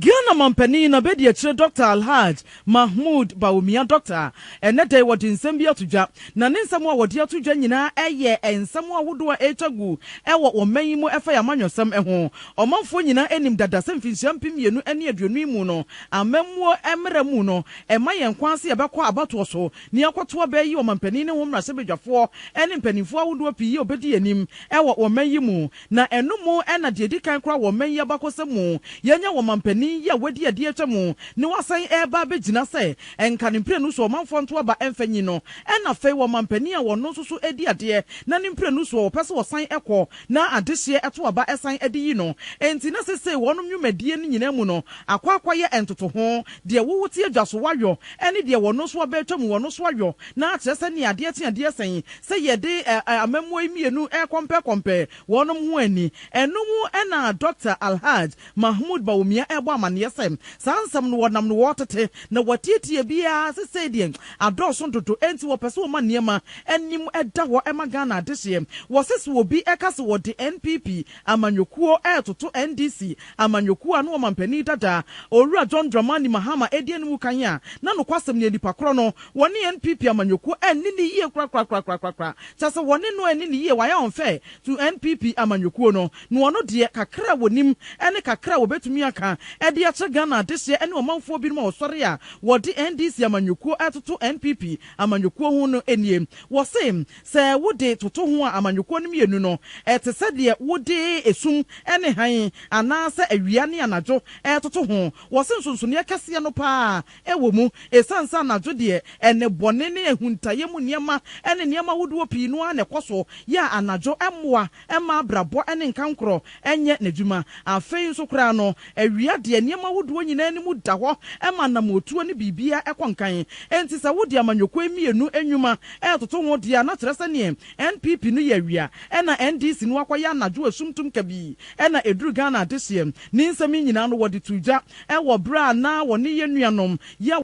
Ghana mampani na bedi achire Dr. Alhaj Mahmoud Bawumia Dr. Enete wadi nsɛm bi atudwa na ne nsɛm a wadi atudwa nyina ɛyɛ nsɛm a wodo a ɛtwagu ɛwɔ ɔman mu ɛfa ya manwosɛm ɛho ɔmanfo nyina enim dada sɛ mfinhyia mpemienu ɛne aduonu mu no amammuo ɛmra mu no ɛma yɛn kwanse yɛbɛkɔ abatoɔ so ne akɔtoa bɛyi ɔmampani ne ho mmarahyɛ badwafoɔ ɛne mpanimfoɔ awodo pii obedi anim ɛwɔ ɔman yi mu na ɛno mu ɛna de di kan kora ɔman yi abakɔsɛ mu yɛnya ɔmampani ya wadi adi atwamu ne wasan eba begina sɛ enka ne mpre no so ɔmanfo nto aba emfanyi no ɛna fei wɔmampani a wɔno nso so edi ade na ne mpre no so wɔpɛ sɛ wɔsan ɛkɔ na adehye ɛto aba ɛsan edi yi no enti na sese wɔno nwumadie ne nyina mu no akwakwayɛ entoto ho de wowo tie dwaso wayɔ ɛne de wɔno so aba atwamu wɔno so ayɔ na akyerɛ sɛ ne ade ate ade sɛn sɛ yɛde amammo imienu ɛkɔmpɛ wɔno ho ani ɛno mu ɛna Dr. Alhaj Mahmoud Bawumia ɛbɔ amane yesem sansam no wonam no wotete na watietie bia sese de adɔso ntoto enti wɔpɛse wo ma niema anim ɛda hɔ ɛma Ghana adehye wɔsese obi ɛkase wɔ de NPP amanyokuo ɛtoto NDC amanyokuo anu ɔmampani dada owura John Dramani Mahama edie no kan ya na no kwasem ne nipa koro no wɔne NPP amanyokuo ɛni ne yie kra kyase wɔne no ɛni ne yie wayɛ onfɛ to NPP amanyokuo no no de kakra wonim ɛne kakra wobetumi aka ɛde akyɛ Ghana adehye ɛne ɔmanfoɔ bi no ɔsɔre a wɔde NDC amanyokuo ɛtoto NPP amanyokuo ho no enie wɔse sɛ wode toto ho a amanyokuo no mienu no ɛte sɛ de wode esum ɛne han anaasɛ awia ne anadwo ɛtoto ho wɔse nsonsonia kɛseɛ no paa ɛwɔ mu esansa anadwo de ɛne bɔne ne ehuntaye mu niema ɛne niema wodoɔ pii no a nekɔso ya anadwo ɛmoa ɛma abrabɔ ɛne nkankoro ɛnyɛ n'adwuma afei nso kora no awia de niema wodoɔ nyina ne mu da hɔ ɛma na motuo ne bibia ɛkɔnkan enti sɛ wodi amanyoko emienu enwuma ɛtoto ho dia na kyerɛ sɛ ne NPP no yɛ awia ɛna NDC no akɔyɛ anadwo asumtum kabi ɛna eduru Ghana adehye ne nsɛm nyina no wɔde tugya ɛwɔ bra na wɔne yɛ nuanom yɛ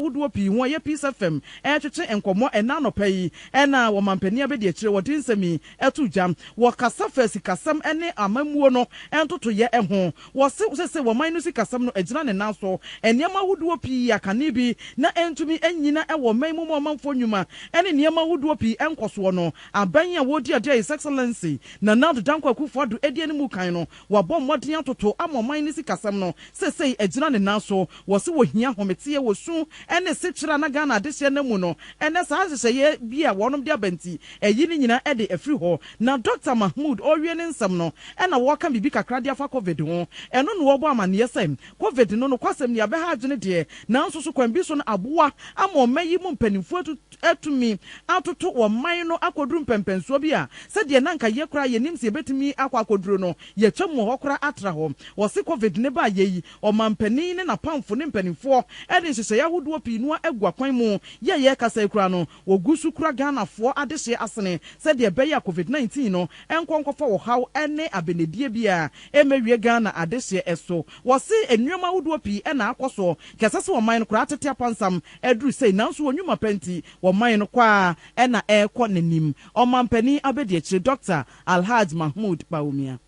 wodoɔ pii ho yɛ Peace FM ɛtwetwe nkɔmmɔ ɛna nɔpa yi ɛna wɔmampani abɛdi akyire wɔde nsɛmi ɛto gya wɔkasa fɛsi kasam ɛne amammuo no ɛntoto yɛ ɛho wɔse sɛ wɔman no si kasam no agyina ne nan so ɛnneɛma wodoɔ pii akane bi na ɛntumi ɛnyina ɛwɔ man mu ɔmanfo nnwuma ɛne nneɛma wodoɔ pii ɛnkɔsoɔ no aban a wɔdi ade His Excellency na Nadu Dankwa Akufo-Addo ɛdi ne mu kan no wɔabɔ mmɔden atoto ama ɔman no si kasam no sɛ agyina ne nan so wɔse wɔhia hometeɛ wɔ su ene sechira na Ghana adehye na mu no ene saa hyehyɛ bi a wonom de abanti eyi ni nyina ede afri ho na Dr. Mahmoud owie ne nsam no ena woka bibi kakra de afa covid ho eno no wo bo amane yesem covid no kwasem ni abeha agene de na nso so kwan bi so no aboa ama omayi mu mpanimfu atumi atoto wo man no akoduru mpempenso bi a se de na nka ye kra ye nim se betumi akwakoduru no ye twam ho kra atra ho wo se covid ne ba yeyi o mampani ne na pamfo ne mpanimfo ede hyehyɛ yahodo pi no agua kwan mu ye kasa kura no wogusu kura Ghana fo adehye asene se de be ya covid-19 no enkonkofo wo haw ene abenedie bia emewie Ghana adehye eso wo se enwuma wodo pi na akoso kese se wo man no kura tete apansam eduru sei nanso wonwuma panti wo man no kwa na ekɔ nanim omampani abedi akire Dr. Alhaj Mahmoud Bawumia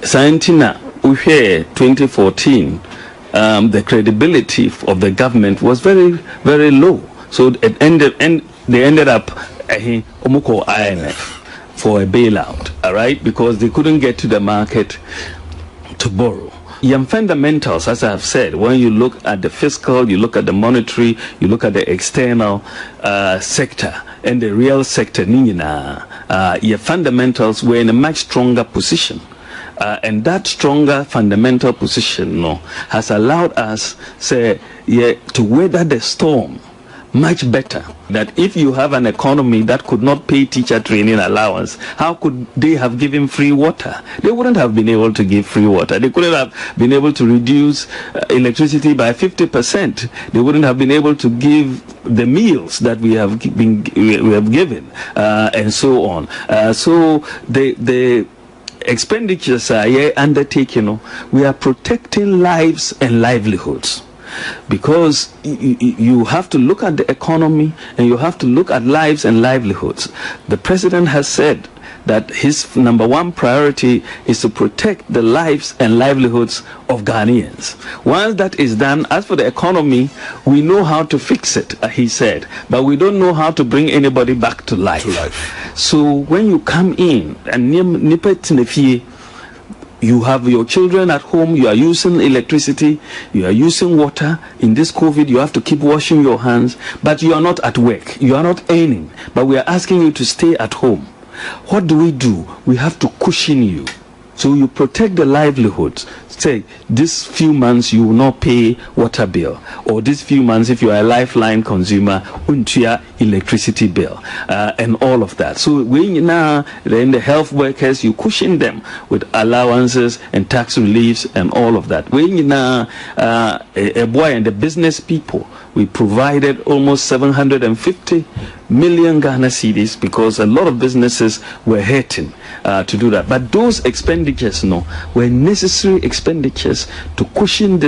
Santina uhwe 2014 the credibility of the government was very, very low. So they ended up Omuko IMF for a bailout, all right, because they couldn't get to the market to borrow. Young fundamentals, as I have said, when you look at the fiscal, you look at the monetary, you look at the external sector and the real sector, your fundamentals were in a much stronger position. And that stronger fundamental position has allowed us to weather the storm much better. That if you have an economy that could not pay teacher training allowance, how could they have given free water? They wouldn't have been able to give free water. They couldn't have been able to reduce electricity by 50%. They wouldn't have been able to give the meals that we have given, and so on. So the expenditures are here undertaken. We are protecting lives and livelihoods, because you have to look at the economy and you have to look at lives and livelihoods. The president has said that his #1 priority is to protect the lives and livelihoods of Ghanaians. Once that is done, as for the economy, we know how to fix it, he said, but we don't know how to bring anybody back to life. So when you come in and you have your children at home, you are using electricity, you are using water. In this COVID, you have to keep washing your hands, but you are not at work, you are not earning, but we are asking you to stay at home. What do? We have to cushion you. So you protect the livelihoods. Say, this few months you will not pay water bill, or this few months, if you are a lifeline consumer, untia electricity bill, and all of that. So when now, then the health workers, you cushion them with allowances and tax reliefs and all of that. When now, a boy and the business people, we provided almost 750 million Ghana cedis because a lot of businesses were hurting to do that. But those expenditures, were necessary expenditures to cushion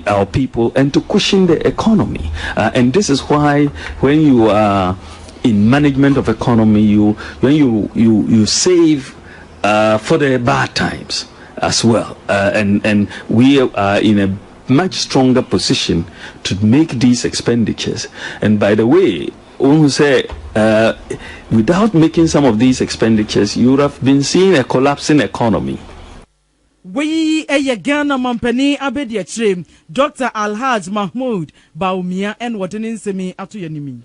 our people and to cushion the economy. And this is why when you are in management of economy, when you save for the bad times as well. And we are in a much stronger position to make these expenditures. And by the way, without making some of these expenditures, you would have been seeing a collapsing economy. We a Ghana Mampani Abedi Trim, Dr. Alhaj Mahmoud Baumia and Watanin Semi Atuyanimi.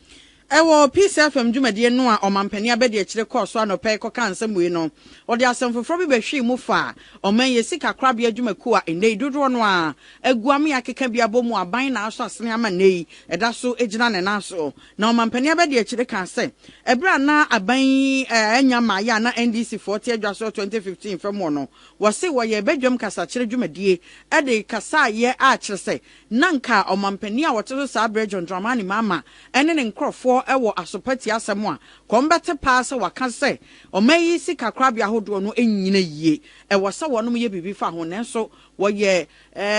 Ewo PCFM dwumadie no a omampani abede akire course ano pe ko kan samwe no ode asemfofro bi behwe mu fa oman ye sika krabia dwumaku a ene dodo no a aguame akeka bia bomu aban na aso asene ama nei eda so ejina ne naso na omampani abede akire kan se ebra na aban anya ma ya na NDC 40 adwaso 2015 fam no wo se wo ye bedwam kasa kire dwumadie ede kasa ye a kire se nanka omampani a wote so President Mahama ene ne nkrofo ewo asopati asem a kombete pass waka se omayi sika krabia hodo no enyina yie ewo se wonom ye bibi fa ho nenso wo ye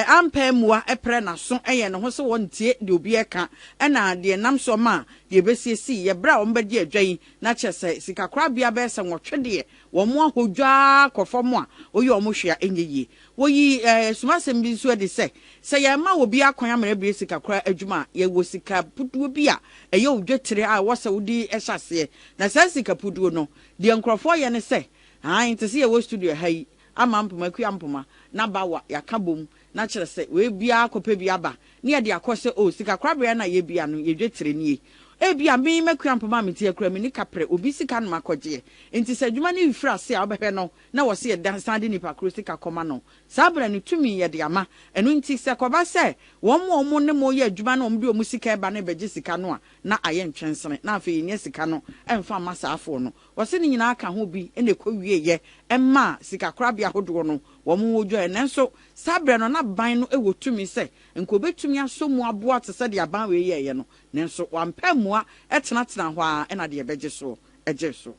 ampamua epre na so eye ne ho se wontie de obi eka na de nam so ma de besiesi ye bra ombedi adwan na chese sika krabia be se nwotwede wo mo ahodwa kofom a oyi omohwea enyeye wo yi sumasem bi so de se ye ma obi akwan amere bi sika kra adwuma ye wo sika puduo bi a eye odwetire a wo se wodi ehase na se sika puduo no de nkrofo ye ne se ante se ye wo studio hai amampoma kuampoma na bawa yakabom na kire se we bia akopa bi aba ne ye de akose o sika krabea na ye bia no ye dwetire nie ebia me mekuampoma meti akura me ni kapre obi sika no makoje enti se adwuma ne wifra se a obehwe no na wo se ye dansande nipa kro sika koma no sabra ne tumi ye de ama eno enti se koba se wo mo ne mo ye adwuma na omde omusika eba na beje sika no a na aye ntwensene na afi nye sika no emfa masafo no wo se ni nyina aka ho bi ene kowie ye emma sika krabia hodo no wo mo wodwo enenso sabra no na ban no ewo tumi se enko betumi asomu aboa te se de aban we ye no nenso wampamua etenatena ho a ena de beje so eje so.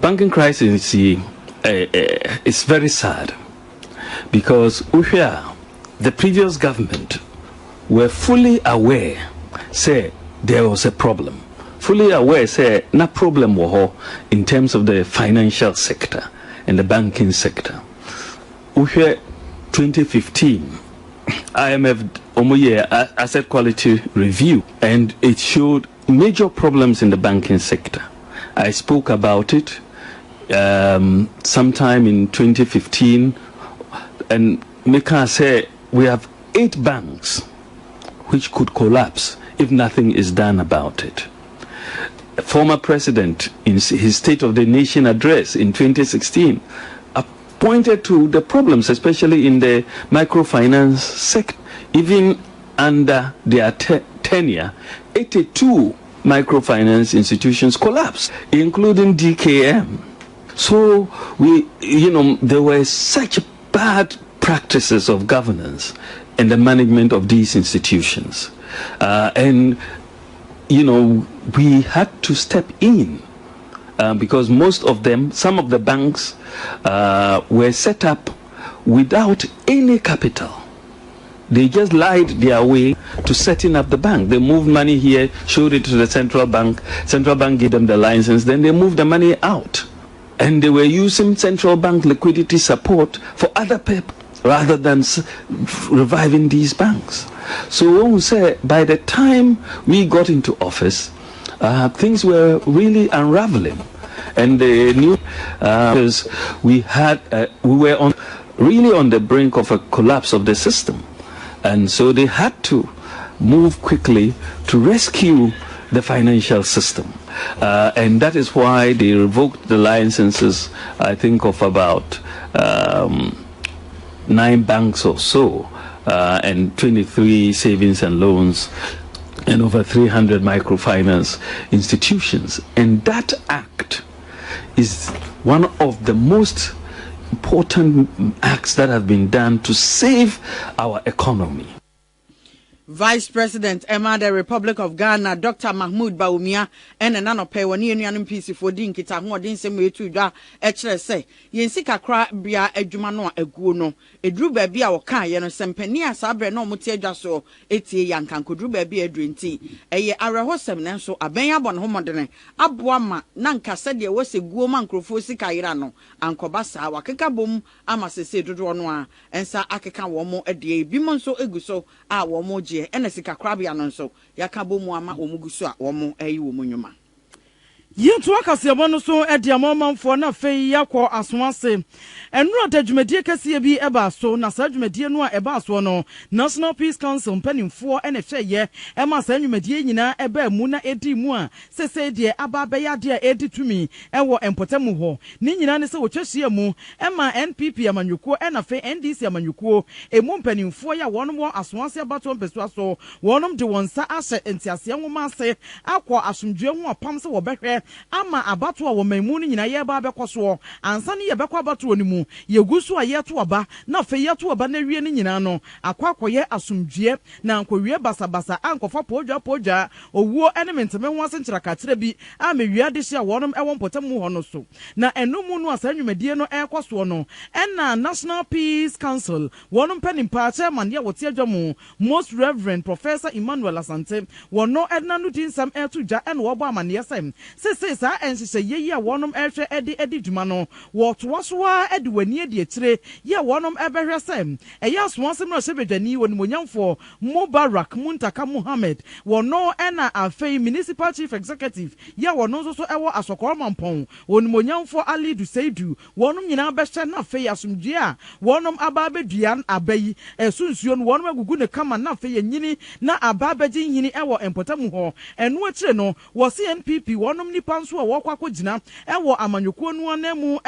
Banking crisis is very sad because the previous government were fully aware say there was a problem, fully aware say na problem wo in terms of the financial sector and the banking sector. 2015 IMF asset quality review, and it showed major problems in the banking sector. I spoke about it sometime in 2015, and Mika said we have 8 banks which could collapse if nothing is done about it. A former president, in his State of the Nation address in 2016, pointed to the problems, especially in the microfinance sector. Even under their tenure, 82 microfinance institutions collapsed, including DKM. So there were such bad practices of governance and the management of these institutions, and we had to step in. Because most of them, some of the banks were set up without any capital. They just lied their way to setting up the bank. They moved money here, showed it to the central bank gave them the license, then they moved the money out. And they were using central bank liquidity support for other people rather than reviving these banks. So when we say, by the time we got into office, things were really unraveling. And the new, because we were really on the brink of a collapse of the system. And so they had to move quickly to rescue the financial system. And that is why they revoked the licenses, I think, of about 9 banks or so, and 23 savings and loans, and over 300 microfinance institutions. And that act is one of the most important acts that have been done to save our economy. Vice President Emma the Republic of Ghana Dr. Mahmoud Bawumia and ananope woni enuanom PC for din kita ho odin sem etu dwa e kire se yensi kakra bia adwuma no aguo no edru ba bia wo kan ye no sempani asabre no mote adwa so etie yankan kodru ba bia edru nti eye arehosem ne so aben abon ho modene aboa ma na nka se de wo se guo ma nkrofo sika yira no ankoba sa wakeka bom ama sese dodo no a ensa akeka wo mo ede bi mo nso eguso a wo mo je ene sika krabia no nso yakabo mu ama omuguso a wo mo ayi wo munwuma Yentu akasiabo no so edi amomanfo na fei yakọ asomase enuro adwumadie kese bi eba so na sa adwumadie no a eba so no National Peace Council mpanimfo ene hweye ema sa adwumadie nyina eba mu na edi mu a sese de ababeya de edi tumi ewo empotamu ho ni nyina ne se wotwehia mu ema NPP amanyuko ena fe NDC amanyuko emu mpanimfo ya wonom asomase abato mpeso so wonom de wonsa ahye entiase nwoma ase akọ asomdwe ho apam se wo behwe ama abato a wo mamu ni nyina ye ba bekoso ansa ne ye bekọ abato ni mu ye gusu a ye to aba na fe ye to aba na wie ni nyina no akwakoye asomdue na ankowie basabasa ankofa podwa owuo enementeme ho asenkyira kakire bi amewie de hia wonom ewon potamu ho no so na enumu no asanwumadie no ekoso no ena National Peace Council wonom panimpa chairman ye wote adwamu Most Reverend Professor Emmanuel Asante wono edna no dinsam etuja ena wo bo amane yesem sese sa ensese yeyi a wonom ehwe edi dwuma no wo towasoa edi wani edi etire ye wonom ebehwe sem eya soansem no sebedwani wonimonyamfo Mubarak Muntaka Muhammad wono ena afei Municipal Chief Executive ye wono nso so ewo asokoro mampon wonimonyamfo Ali Duseidu wonom nyina behwe na afei asomdue a wonom ababeduan abayi esunsuo no wonom agugu ne kama na afei nyini na ababeji nyini ewo empotamu ho enu akire no wo NPP wonom nipa nso a wokwa gina ewo amanyuko nu anemu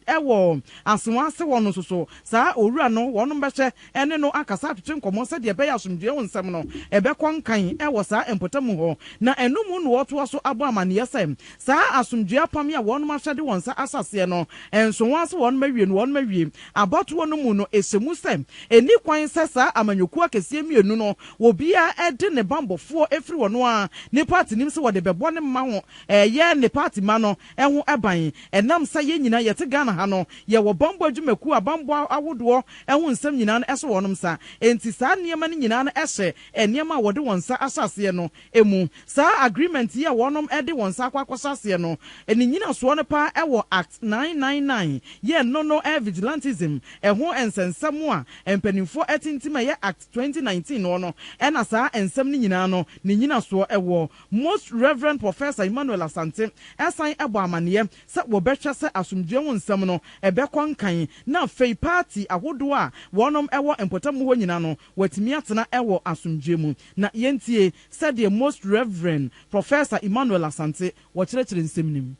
ewo asomase wono so saa owura no wonom behwe ene no akasa atwetwe nkomo se de beya asomdue wonsam no ebekọ nkan ewo saa empotamu ho na enumu no woto so abo amane yesem saa asomdue apam ya wonom ahwede wonsa asase no enso wanse wonom awie no wonom awie abato wonom mu no esemu sem eni kwan se saa amanyuko akese mienu no obia ede ne bambofo efiri wono a ne party nim se wode bebo ne ma ho ye ne party ma no eho eban enam sa ye nyina yete Ghana ha no ye wo bambo adwumaku abambo awodo eho nsam nyina no eso wonom sa enti sa niema ne nyina no ehye eniema wode wonsa asase no emu sa agreement ye wonom ede wonsa akwakosase no eni nyina so no pa ewo Act 999 ye no vigilantism eho ensensam a empanimfo etintima ye Act 2019 no ena sa ensam ne nyina no ne nyina so ewo Most Reverend Professor Emmanuel Asante esan ebo amane se wo betwa se asomdue wonsam no ebekọ nkan na fei party ahodo a wonom ewo empotamu ho nyina no watimi atena ewo asomdue mu na yentie said the Most Reverend Professor Emmanuel Asante wo kyerɛkyerɛ nsɛm nim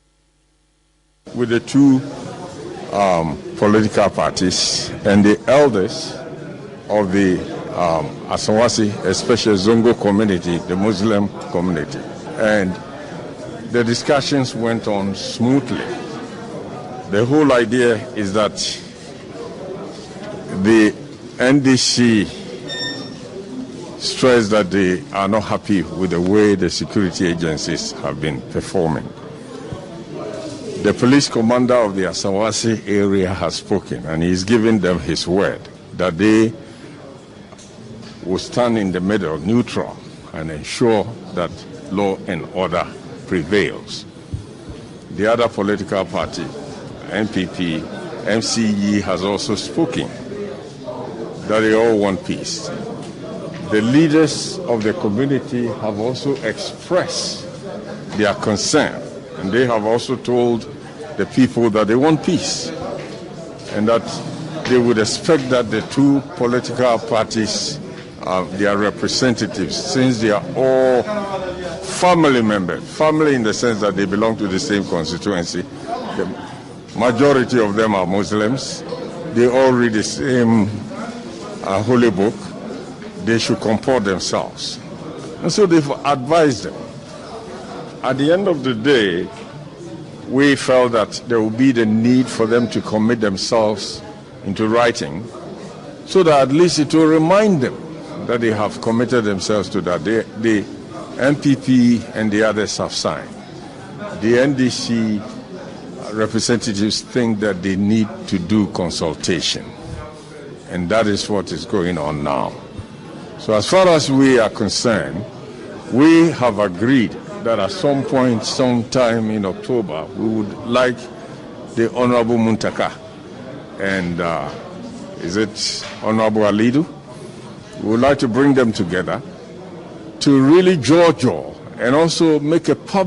with the two political parties and the elders of the Asawasi, especially Zongo community, the Muslim community. And the discussions went on smoothly. The whole idea is that the NDC stressed that they are not happy with the way the security agencies have been performing. The police commander of the Asawasi area has spoken, and he's given them his word that they will stand in the middle, neutral, and ensure that law and order prevails. The other political party NPP, MCE has also spoken that they all want peace. The leaders of the community have also expressed their concern, and they have also told the people that they want peace and that they would expect that the two political parties, their representatives, since they are all family members, family in the sense that they belong to the same constituency, the majority of them are Muslims, they all read the same holy book, they should comport themselves. And so they've advised them. At the end of the day, we felt that there would be the need for them to commit themselves into writing so that at least it will remind them that they have committed themselves to that. The NPP and the others have signed. The NDC representatives think that they need to do consultation, and that is what is going on now. So as far as we are concerned, we have agreed that at some point, sometime in October, we would like the Honorable Muntaka and is it Honorable Alidu? We would like to bring them together to really jaw and also make a public